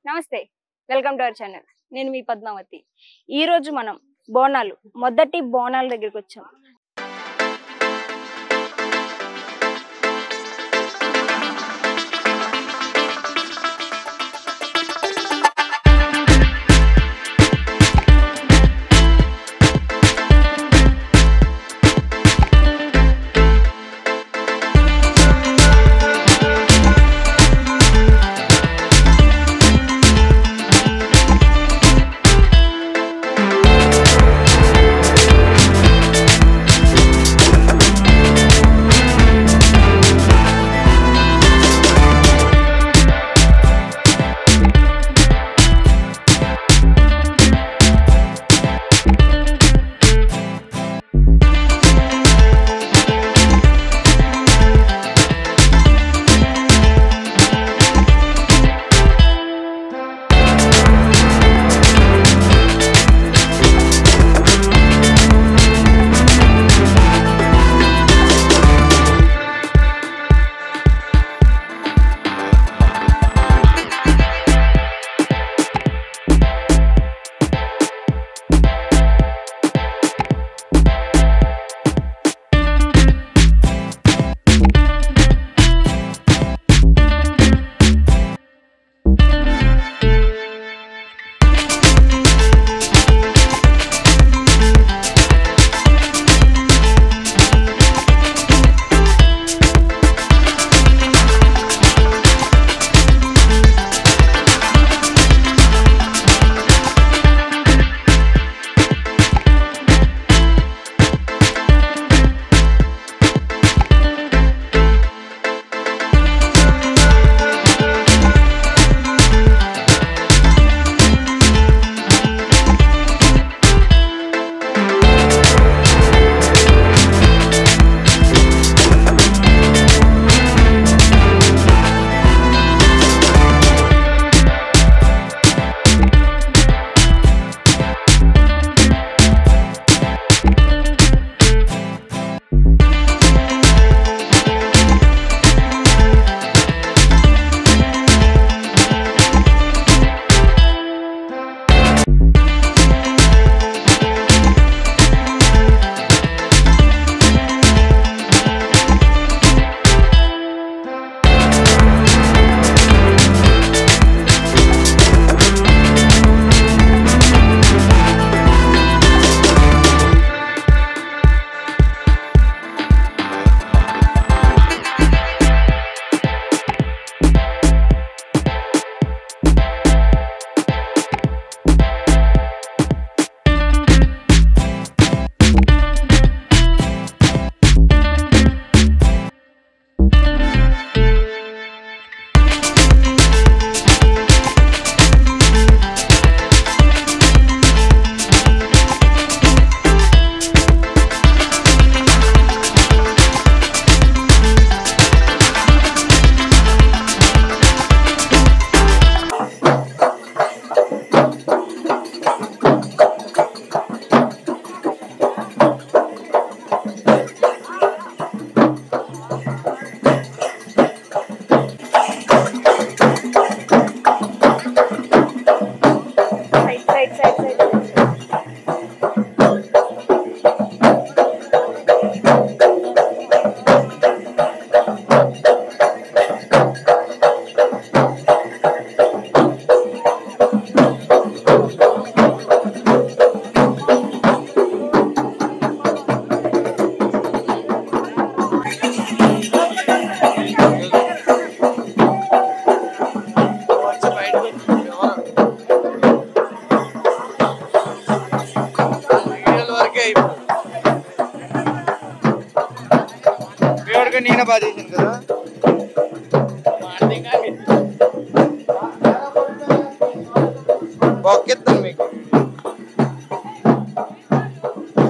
నమస్తే, welcome to our channel. నేను మీ పద్మావతి. ఈ రోజు మనం బోనాలు మొదటి బోనాల దగ్గరికి వచ్చాం.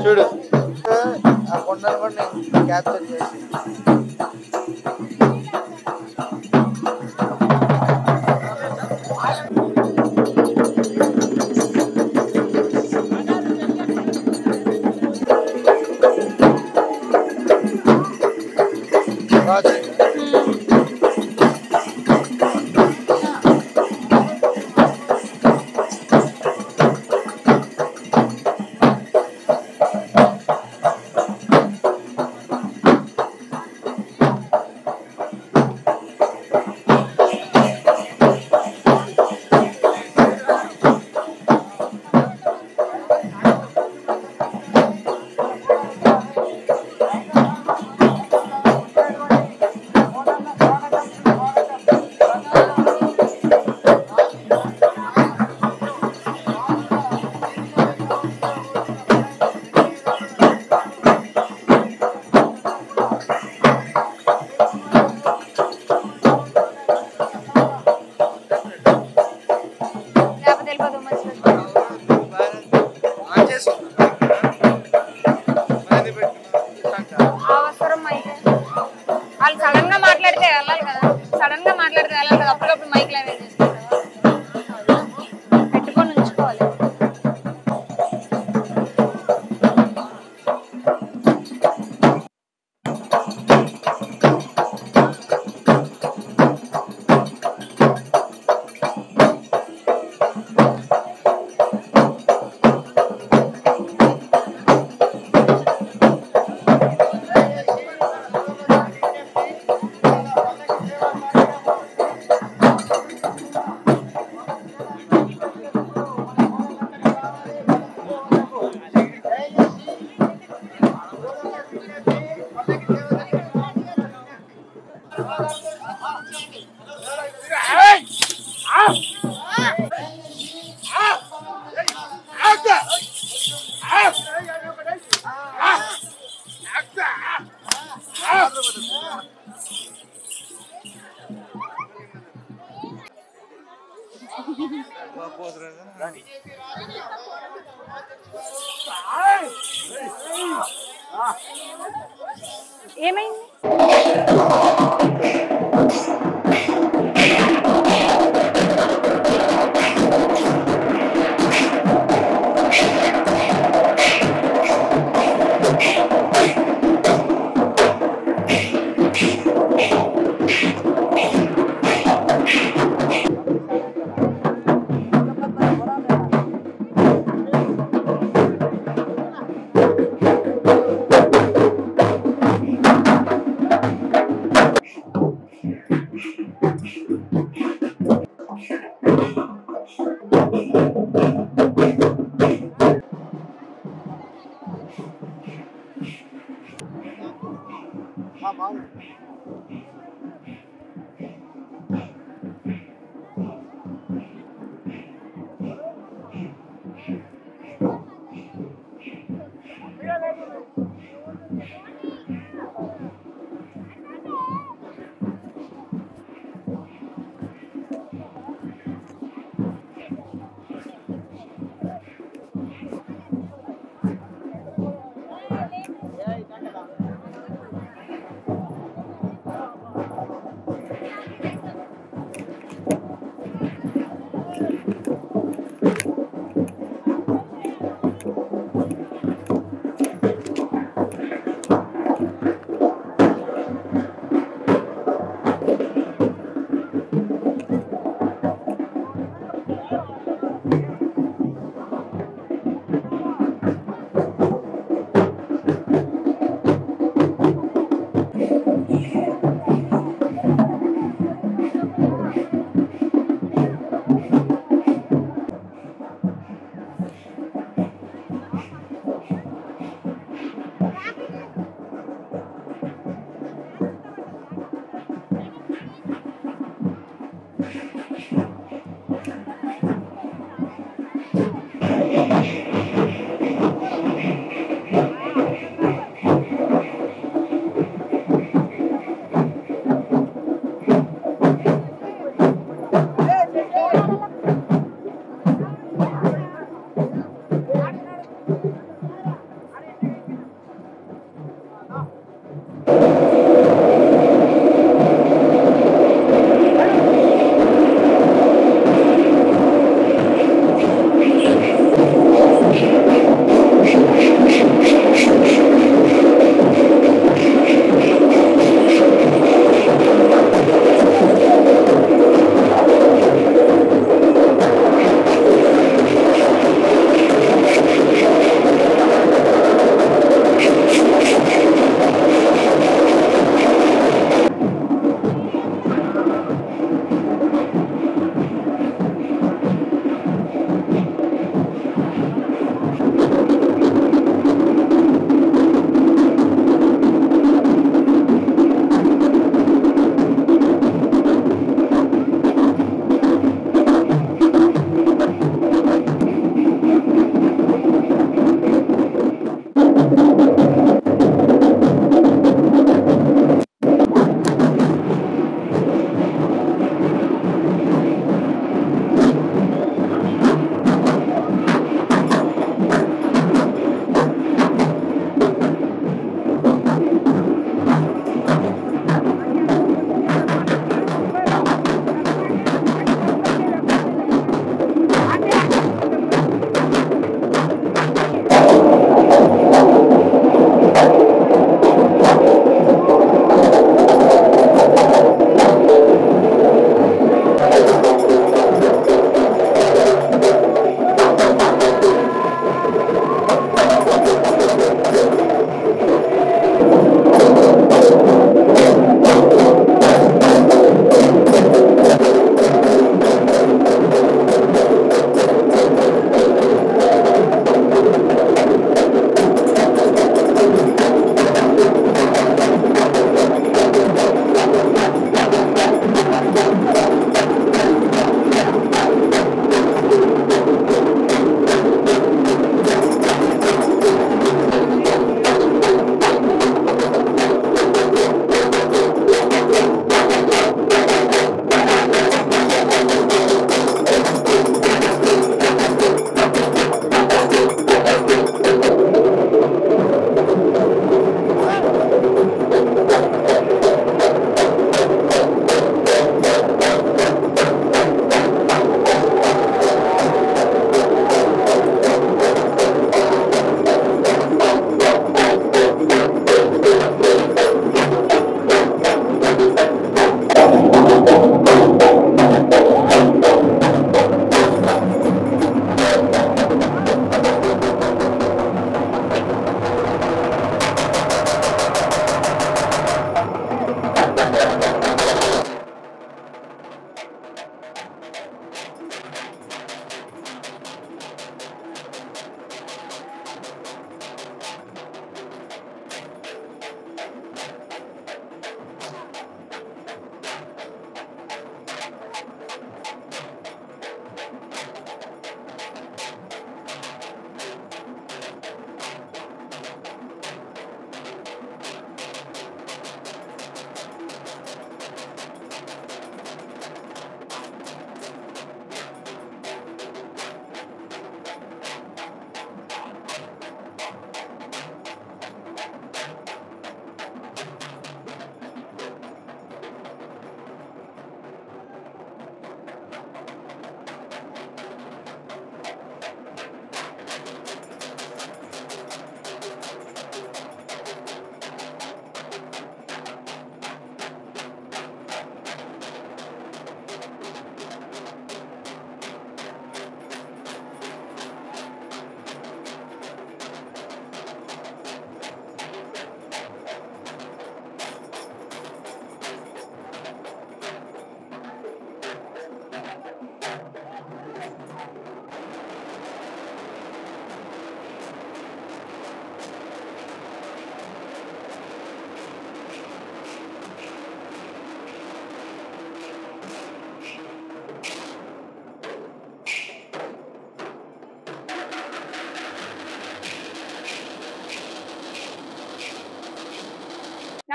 చూడు ఆ కొండను కూడా నేను క్యాప్చర్ చేసి అవసరం అయితే వాళ్ళు సడన్ గా మాట్లాడితే వెళ్ళాలి కదా, సడన్ గా మాట్లాడితే వెళ్ళాలి కదా, అప్పటికప్పుడు మైక్ లైవ్ చేసుకుంటావా? పెట్టుకొని ఉంచుకోవాలి. ఏమైంది?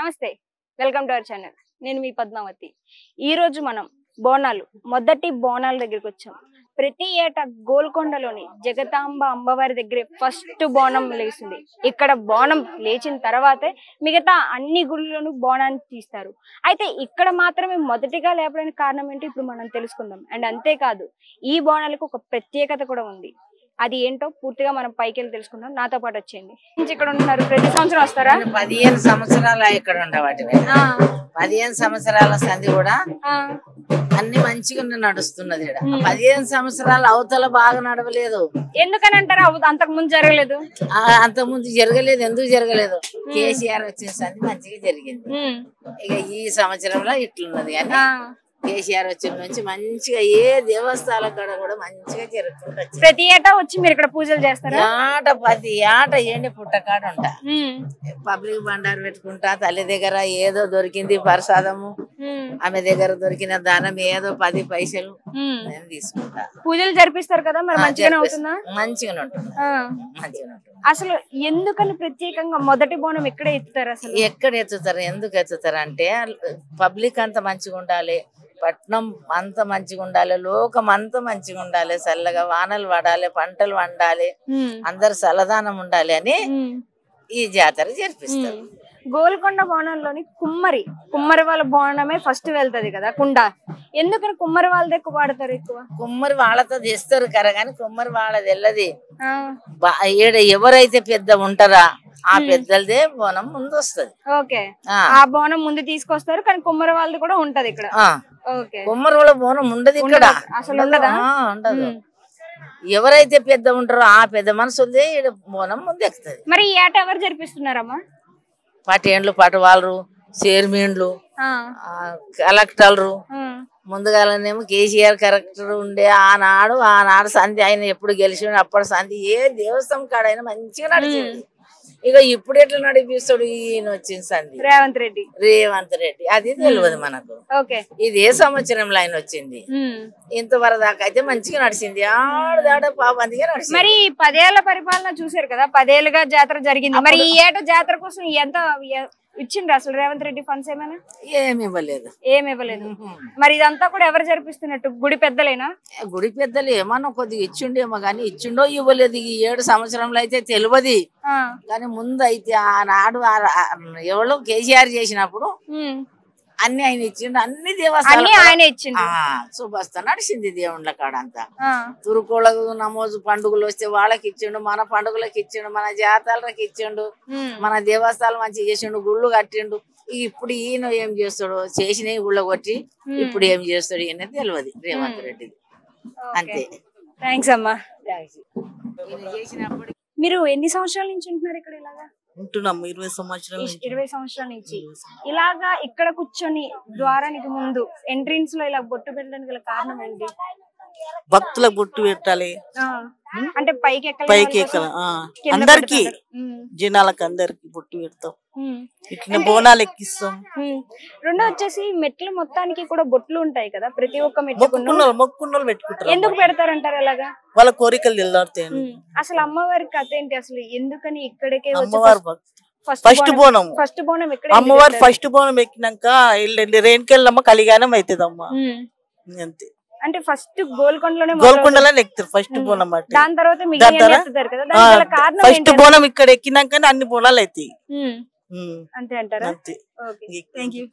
నమస్తే, వెల్కమ్ టు అవర్ ఛానల్. నేను మీ పద్మావతి. ఈ రోజు మనం బోనాలు మొదటి బోనాల దగ్గరికి వచ్చాం. ప్రతి ఏటా గోల్కొండలోని జగదాంబ అమ్మవారి దగ్గరే ఫస్ట్ బోనం లేచింది. ఇక్కడ బోనం లేచిన తర్వాతే మిగతా అన్ని గుళ్ళలోనూ బోనాన్ని తీస్తారు. అయితే ఇక్కడ మాత్రమే మొదటిగా లేపడానికి కారణం ఏంటో ఇప్పుడు మనం తెలుసుకుందాం. అండ్ అంతేకాదు, ఈ బోనాలకు ఒక ప్రత్యేకత కూడా ఉంది. అది ఏంటో పూర్తిగా మనం పైకి వెళ్ళి తెలుసుకుందాం. నాతో పాటు వచ్చేయండి. ఇక్కడ ఉంటున్నారు, ప్రతి సంవత్సరం వస్తారా? 15 సంవత్సరాలు ఇక్కడ ఉండవాటి 15 సంవత్సరాల సంధి కూడా అన్ని మంచిగా నడుస్తున్నది. 15 సంవత్సరాలు అవతల బాగా నడవలేదు. ఎందుకని అంటారా? అంతకు ముందు జరగలేదు. అంతకుముందు జరగలేదు. ఎందుకు జరగలేదు? కేసీఆర్ వచ్చిన సంధి మంచిగా జరిగింది. ఇక ఈ సంవత్సరంలో ఇట్లున్నది. కానీ కేసీఆర్ వచ్చిన నుంచి మంచిగా ఏ దేవస్థానం కాడ కూడా మంచిగా జరుగుతుంటది. ప్రతి ఏటా వచ్చి మీరు ఇక్కడ పూజలు చేస్తారా? ప్రతి ఆట ఏంటి పుట్టకాడ ఉంటా, పబ్లిక్ బండారు పెట్టుకుంటా. తల్లి దగ్గర ఏదో దొరికింది ప్రసాదము, ఆమె దగ్గర దొరికిన దానం ఏదో 10 పైసలు నేను తీసుకుంటా. పూజలు జరిపిస్తారు కదా, మరి మంచిగానే అవుతుందా? మంచిగానే ఉంటుంది, మంచిగానే ఉంటుంది. అసలు ఎందుకని ప్రత్యేకంగా మొదటి బోనం ఎక్కడే ఎత్తుతారు? అసలు ఎక్కడ ఎత్తుతారు, ఎందుకు ఎత్తుతారు అంటే పబ్లిక్ అంత మంచిగా ఉండాలి, పట్నం అంత మంచిగా ఉండాలి, లోకం అంత మంచిగా ఉండాలి, చల్లగా వానలు పడాలి, పంటలు వండాలి, అందరు చల్లదానం ఉండాలి అని ఈ జాతర జరిపిస్తారు. గోల్కొండ బోనంలోని కుమ్మరి వాళ్ళ బోనమే ఫస్ట్ వెళ్తది కదా కుండ. ఎందుకని కుమ్మరి వాళ్ళది ఎక్కువ వాడతారు? ఎక్కువ కుమ్మరి వాళ్ళతో తెస్తారు కదా, కానీ కుమ్మరి వాళ్ళది వెళ్ళది. ఎవరైతే పెద్ద ఉంటారా ఆ పెద్దలదే బోనం ముందు వస్తుంది. ఓకే, ఆ బోనం ముందు తీసుకొస్తారు, కానీ కుమ్మరి వాళ్ళది కూడా ఉంటది ఇక్కడ. కుమ్మరి వాళ్ళ బోనం ఉండదు ఇక్కడ, అసలు ఉండదా? ఉండదు. ఎవరైతే పెద్ద ఉంటారో ఆ పెద్ద మనసులదే బోనం ముందు ఎక్కుతుంది. మరి ఈ ఏట ఎవరు జరిపిస్తున్నారమ్మా? పటేండ్లు, పటవాళ్ళు, చైర్మన్లు, కలెక్టర్లు. ముందుగానేమో కేసీఆర్ కలెక్టర్ ఉండే ఆనాడు సంధి ఆయన ఎప్పుడు గెలిచి అప్పటి సంధి ఏ దేవస్థానం కాడైనా మంచిగా నడిచింది. ఇక ఇప్పుడు ఎట్లా నడిపిస్తాడు ఈయన వచ్చిన సంధి? రేవంత్ రెడ్డి అది తెలియదు మనకు. ఇది ఏ సంవత్సరంలో ఆయన వచ్చింది? ఇంతవరకు దాకా అయితే మంచిగా నడిచింది, ఆడదాడ పాపందిగా నడిచింది. మరి 10 ఏళ్ల పరిపాలన చూసారు కదా, 10 ఏళ్ళుగా జాతర జరిగింది. మరి ఈ ఏట జాతర కోసం ఎంత ఇచ్చిండ్రు అసలు రేవంత్ రెడ్డి ఫండ్స్? ఏమైనా ఏమి ఇవ్వలేదు. మరి ఇదంతా కూడా ఎవరు జరిపిస్తున్నట్టు? గుడి పెద్దలేనా? గుడి పెద్దలు ఏమన్నా కొద్దిగా ఇచ్చిండేమో గానీ ఇచ్చిండో ఇవ్వలేదు. ఈ 7 సంవత్సరంలో అయితే తెలియదు. కానీ ముందు అయితే ఆనాడు ఎవరో కేసీఆర్ చేసినప్పుడు అన్ని ఆయన ఇచ్చిండు, అన్ని దేవస్థానాలు ఆయన ఇచ్చిండు. శుభస్తా నడిచింది దేవుళ్ళ కాడ అంతా. తురుకోళ్ళకు నమోజు పండుగలు వస్తే వాళ్ళకి ఇచ్చిండు, మన పండుగలకు ఇచ్చిండు, మన జాతరలకు ఇచ్చిండు, మన దేవస్థానం మంచిగా చేసిండు, గుళ్ళు కట్టిండు. ఇప్పుడు ఈయన ఏం చేస్తాడు? చేసిన గుళ్ళ కొట్టి ఇప్పుడు ఏం చేస్తాడు ఈయన తెలియదు రేవంత్ రెడ్డిది. అంతే. థ్యాంక్స్ అమ్మా. ఈయన చేసినప్పుడు మీరు ఎన్ని సంవత్సరాల నుంచి ఉంటున్నారు ఇక్కడ? ఇలాగా ఉంటున్నాము 20 సంవత్సరాల నుంచి. ఇలాగా ఇక్కడ కూర్చొని ద్వారానికి ముందు ఎంట్రన్స్ లో ఇలా బొట్టు పెట్టడానికి గల కారణం ఏంటి? భక్తులకు బొట్టు పెట్టాలి అంటే పైకి ఎక్కాలి, అందరికి జనాలకు అందరికి బొట్టు పెడతాం, ఇట్లా బోనాలు ఎక్కిస్తాం. రెండో వచ్చేసి మెట్లు మొత్తానికి కూడా బొట్లు ఉంటాయి కదా, ప్రతి ఒక్క మొక్కున్నోళ్ళు పెట్టుకుంటారు. ఎందుకు పెడతారంటారు అలాగా? వాళ్ళ కోరికలు నిలబడతాయి. అసలు అమ్మవారి కథ ఏంటి అసలు? ఎందుకని ఇక్కడికే అమ్మవారు ఫస్ట్ బోనం ఇక్కడ అమ్మవారు ఫస్ట్ బోనం ఎక్కినాక రేణుకెళ్ళమ్మ కళ్యాణం అవుతుంది అమ్మ. అంతే. అంటే ఫస్ట్ గోల్కొండలోనే ఎక్కుతారు ఫస్ట్ బోనం. దాని తర్వాత ఫస్ట్ బోనం ఇక్కడ ఎక్కినాక అన్ని బోనాలు అవుతాయి. అంతే అంటారా? అంతే. Thank you.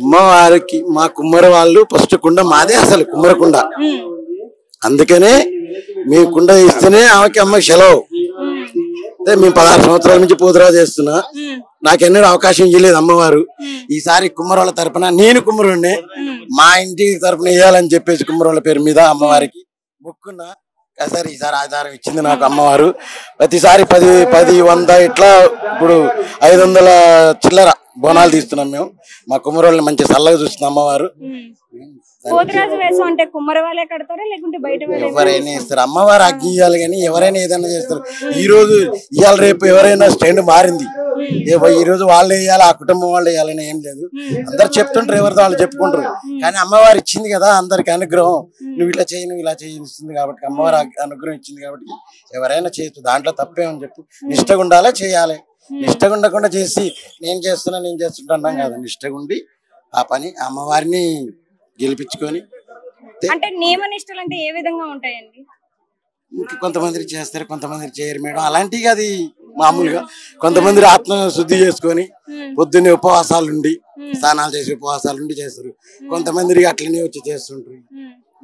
అమ్మవారికి మా కుమ్మరి వాళ్ళు ఫస్ట్ కుండ మాదే, అసలు కుమ్మరకుండ. అందుకనే మీ కుండ ఇస్తేనే ఆమెకి అమ్మ సెలవు. అదే మేము 16 సంవత్సరాల నుంచి పూజరావు చేస్తున్నా, నాకెన్నడూ అవకాశం ఇవ్వలేదు అమ్మవారు. ఈసారి కుమ్మరోళ్ళ తరపున నేను కుమ్మరుడినే, మా ఇంటి తరపున ఇవ్వాలని చెప్పేసి కుమ్మరోళ్ళ పేరు మీద అమ్మవారికి మొక్కున్నా. సార్ ఈసారి ఆధారం ఇచ్చింది నాకు అమ్మవారు. ప్రతిసారి 10, 100 ఇట్లా ఇప్పుడు 500 చిల్లర బోనాలు తీస్తున్నాం మేము. మా కుమ్మరోళ్ళని మంచి చల్లగా చూస్తున్నాం అమ్మవారు. పోతురాజు వేషం అంటే కుమ్మరి వాళ్ళే కడతారా లేకుంటే బయట వాళ్ళే? ఎవరైనా ఇస్తారు, అమ్మవారు అగ్గి ఇవ్వాలి కానీ ఎవరైనా ఏదైనా చేస్తారు. ఈ రోజు ఇవాళ రేపు ఎవరైనా స్టాండ్ మారింది, ఈ రోజు వాళ్ళు వేయాలి, ఆ కుటుంబం వాళ్ళు వేయాలని ఏం లేదు. అందరు చెప్తుంటారు, ఎవరితో వాళ్ళు చెప్పుకుంటారు. కానీ అమ్మవారు ఇచ్చింది కదా అందరికి అనుగ్రహం, నువ్వు ఇలా చేయి నువ్వు ఇలా చేయి ఇస్తుంది కాబట్టి, అమ్మవారు అనుగ్రహం ఇచ్చింది కాబట్టి ఎవరైనా చేయొచ్చు, దాంట్లో తప్పేమని చెప్పు. నిష్టగా ఉండాలి, చేయాలి. నిష్టగా ఉండకుండా చేసి నేను చేస్తుంటున్నాం కదా, నిష్టగా ఉండి ఆ పని అమ్మవారిని గెలిపించుకొని. అంటే నియమ నిష్టలు అంటే ఏ విధంగా ఉంటాయండి? కొంతమంది చేస్తారు, కొంతమంది చేయరు మేడం. అలాంటివి అది మామూలుగా. కొంతమంది ఆత్మ శుద్ధి చేసుకొని పొద్దున్నే ఉపవాసాలుండి స్నానాలు చేసి ఉపవాసాలుండి చేస్తారు. కొంతమంది అట్లనే వచ్చి చేస్తుంటారు.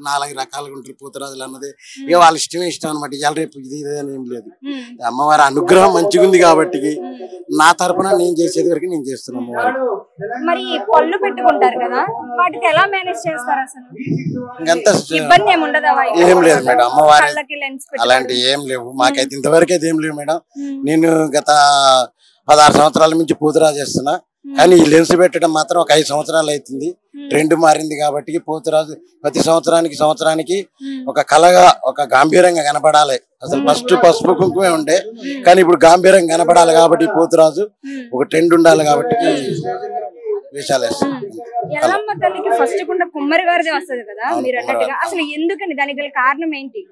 4 రకాలుగా ఉంటారు పోతురాజులు అన్నది. ఇక వాళ్ళ ఇష్టం అనమాట. ఇవాళ రేపు ఇది అని ఏం లేదు. అమ్మవారి అనుగ్రహం మంచిగా ఉంది కాబట్టి నా తరపున నేను చేసేది వరకు నేను చేస్తున్నాను. అమ్మవారికి మరి పళ్ళు పెట్టుకుంటారు కదా, వాటికి ఎలా మేనేజ్ చేస్తారు అసలు? ఇంకంతా ఇబ్బంది ఏమి ఉండదా? ఏం లేదు మేడం, అమ్మవారి అలాంటివి ఏం లేవు. మాకైతే ఇంతవరకు అయితే ఏం లేవు మేడం. నేను గత 16 సంవత్సరాల నుంచి పోతురాజు చేస్తున్నా. కానీ ఈ లెన్స్ పెట్టడం మాత్రం ఒక 5 సంవత్సరాలు అవుతుంది. ట్రెండ్ మారింది కాబట్టి పోతురాజు ప్రతి సంవత్సరానికి ఒక కళగా, ఒక గాంభీర్యంగా కనపడాలి. అసలు ఫస్ట్ పసుపు కుంకుమే ఉండే, కానీ ఇప్పుడు గాంభీర్యంగా కనపడాలి కాబట్టి పోతురాజు ఒక ట్రెండ్ ఉండాలి కాబట్టి వేషాలు వేస్తాం. ఎల్లమ్మ తల్లికి ఫస్ట్ కుండ కుమ్మరి గారిదే వస్తుంది కదా మీరు అన్నట్టుగా, అసలు ఎందుకని, దానికి గల కారణం ఏంటి?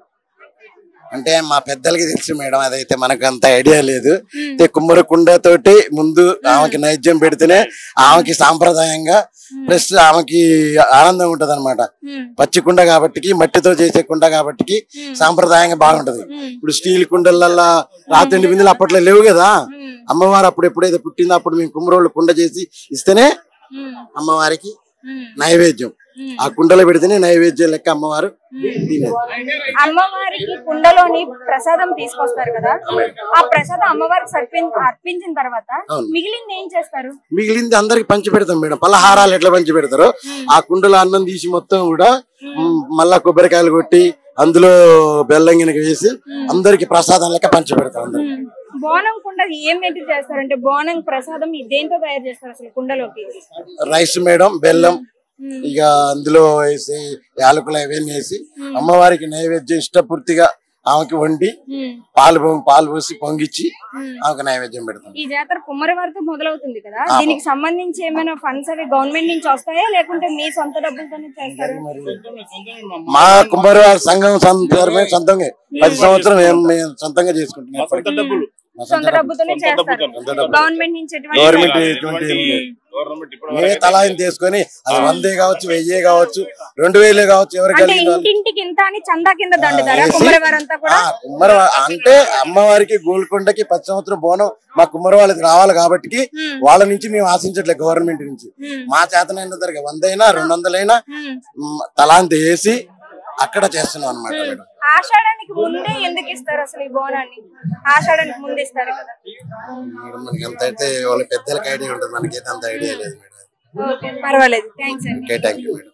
అంటే మా పెద్దలకి తెలుసు మేడం, అదైతే మనకు అంత ఐడియా లేదు. కుమ్మరి కుండతోటి ముందు ఆమెకి నైవేద్యం పెడితేనే ఆమెకి సాంప్రదాయంగా ప్లస్ ఆమెకి ఆనందం ఉంటది అనమాట. పచ్చి కుండ కాబట్టి, మట్టితో చేసే కుండ కాబట్టి సాంప్రదాయంగా బాగుంటది. ఇప్పుడు స్టీల్ కుండలల్లా రాత్రి బిందులు అప్పట్లో లేవు కదా. అమ్మవారు అప్పుడు ఎప్పుడైతే పుట్టిందో అప్పుడు మేము కుమ్మరోళ్ళు కుండ చేసి ఇస్తేనే అమ్మవారికి నైవేద్యం. ఆ కుండలో పెడితేనే నైవేద్యం లెక్క అమ్మవారు. అమ్మవారికి కుండలోని ప్రసాదం తీసుకొస్తారు కదా, ఆ ప్రసాదం అమ్మవారికి అర్పించిన తర్వాత మిగిలింది ఏం చేస్తారు? మిగిలింది అందరికి పంచి పెడతాం మేడం. పలహారాలు ఎట్లా పంచి పెడతారో ఆ కుండలో అన్నం తీసి మొత్తం కూడా మళ్ళా కొబ్బరికాయలు కొట్టి అందులో బెల్లం గినక వేసి అందరికి ప్రసాదం లెక్క పంచి పెడతాం. అందరికి బోనం కుండ ఏం పెట్టి చేస్తారంటే, బోనం ప్రసాదం దేంతో తయారు చేస్తారు అసలు కుండలోకి? రైస్ మేడం, బెల్లం, ఇక అందులో వేసి యాలకులు అవన్నీ వేసి అమ్మవారికి నైవేద్యం ఇష్టపూర్తిగా ఆమెకి వండి పాలు పోసి పొంగిచ్చి ఆమెకు నైవేద్యం పెడతాం. ఈ జాతర కుమ్మరి వారితో మొదలవుతుంది కదా, దీనికి సంబంధించి ఏమైనా ఫండ్స్ అవి గవర్నమెంట్ నుంచి వస్తాయా లేకుంటే మీ సొంత డబ్బులతోనే చేస్తారు? మా కుమ్మరి వారి సంఘం సొంతంగా 10 సంవత్సరం మేము సొంతంగా చేసుకుంటున్నాం. సొంత డబ్బుతోనే చేస్తారు. గవర్నమెంట్ నుంచి మేమే తలాయిని తీసుకొని అది 100 కావచ్చు, 1000 కావచ్చు, 2000 కావచ్చు, ఎవరికి ఇంటింటికి ఇంత అని చందా కింద దండుతారా కుమ్మరి వారంతా కూడా? కుమ్మరి అంటే అమ్మవారికి గోల్కొండకి 10 సంవత్సరం బోనం మా కుమ్మరి వాళ్ళకి రావాలి కాబట్టి వాళ్ళ నుంచి మేము ఆశించట్లేదు. గవర్నమెంట్ నుంచి మా చేతనైన దగ్గర 100 అయినా 200 అయినా తలాంతి వేసి అక్కడ చేస్తున్నాం అనమాట మేడం. ఆషాఢానికి ముందే ఎందుకు ఇస్తారు అసలు ఈ బోనాన్ని? ఆషాఢానికి ముందు ఇస్తారు కదా మేడం. మనకి ఎంత అయితే వాళ్ళ పెద్దలకి ఐడియా ఉంటుంది, మనకైతే అంత ఐడియా లేదు మేడం. పర్వాలేదు, థ్యాంక్స్ అండి. Okay, thank you madam.